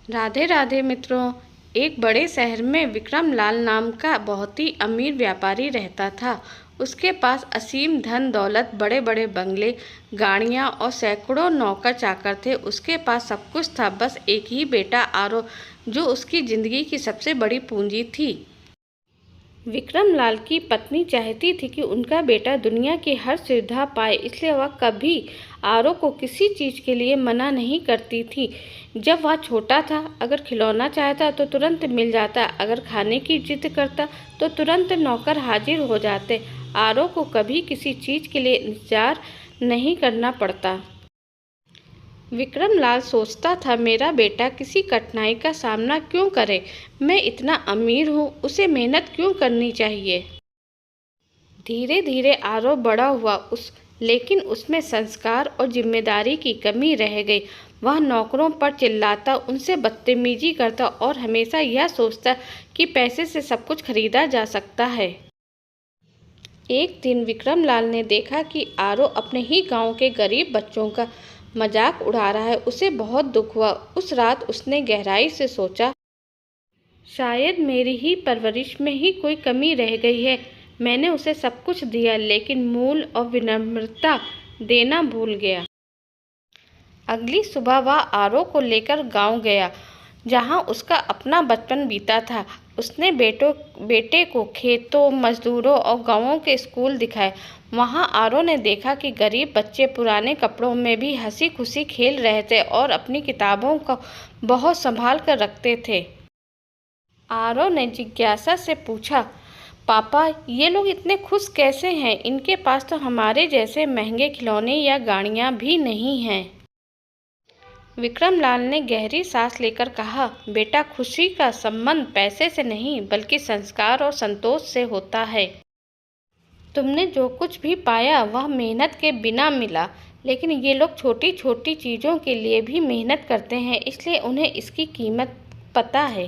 राधे राधे मित्रों। एक बड़े शहर में विक्रम लाल नाम का बहुत ही अमीर व्यापारी रहता था। उसके पास असीम धन दौलत, बड़े बड़े बंगले, गाड़ियां और सैकड़ों नौकर चाकर थे। उसके पास सब कुछ था, बस एक ही बेटा आरो, जो उसकी जिंदगी की सबसे बड़ी पूंजी थी। विक्रम लाल की पत्नी चाहती थी कि उनका बेटा दुनिया की हर सुविधा पाए, इसलिए वह कभी आरो को किसी चीज़ के लिए मना नहीं करती थी। जब वह छोटा था, अगर खिलौना चाहता तो तुरंत मिल जाता, अगर खाने की जिद करता तो तुरंत नौकर हाजिर हो जाते। आरो को कभी किसी चीज़ के लिए इंतजार नहीं करना पड़ता। विक्रम लाल सोचता था, मेरा बेटा किसी कठिनाई का सामना क्यों करे? मैं इतना अमीर हूँ, उसे मेहनत क्यों करनी चाहिए? धीरे धीरे आरव बड़ा हुआ, लेकिन उसमें संस्कार और जिम्मेदारी की कमी रह गई। वह नौकरों पर चिल्लाता, उनसे बदतमीजी करता और हमेशा यह सोचता कि पैसे से सब कुछ खरीदा जा सकता है। एक दिन विक्रमलाल ने देखा कि आरो अपने ही गांव के गरीब बच्चों का मजाक उड़ा रहा है। उसे बहुत दुख हुआ। उस रात उसने गहराई से सोचा, शायद मेरी ही परवरिश में ही कोई कमी रह गई है। मैंने उसे सब कुछ दिया, लेकिन मूल और विनम्रता देना भूल गया। अगली सुबह वह आरो को लेकर गांव गया, जहां उसका अपना बचपन बीता था। उसने बेटे को खेतों, मजदूरों और गांवों के स्कूल दिखाए। वहां आरो ने देखा कि गरीब बच्चे पुराने कपड़ों में भी हंसी खुशी खेल रहे थे और अपनी किताबों को बहुत संभाल कर रखते थे। आरो ने जिज्ञासा से पूछा, पापा, ये लोग इतने खुश कैसे हैं? इनके पास तो हमारे जैसे महंगे खिलौने या गाड़ियां भी नहीं हैं। विक्रमलाल ने गहरी सांस लेकर कहा, बेटा, खुशी का संबंध पैसे से नहीं बल्कि संस्कार और संतोष से होता है। तुमने जो कुछ भी पाया वह मेहनत के बिना मिला, लेकिन ये लोग छोटी छोटी चीज़ों के लिए भी मेहनत करते हैं, इसलिए उन्हें इसकी कीमत पता है।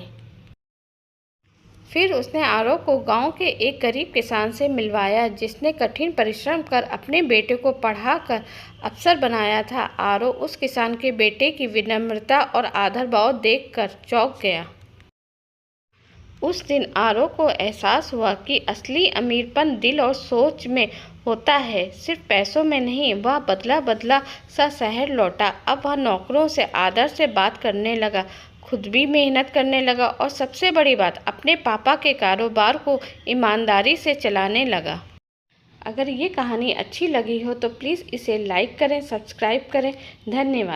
फिर उसने आरो को गांव के एक गरीब किसान से मिलवाया, जिसने कठिन परिश्रम कर अपने बेटे को पढ़ाकर अफसर बनाया था। आरो उस किसान के बेटे की विनम्रता और आदर भाव देखकर चौंक गया। उस दिन आरो को एहसास हुआ कि असली अमीरपन दिल और सोच में होता है, सिर्फ पैसों में नहीं। वह बदला बदला सा शहर लौटा। अब वह नौकरों से आदर से बात करने लगा, खुद भी मेहनत करने लगा और सबसे बड़ी बात, अपने पापा के कारोबार को ईमानदारी से चलाने लगा। अगर ये कहानी अच्छी लगी हो तो प्लीज़ इसे लाइक करें, सब्सक्राइब करें। धन्यवाद।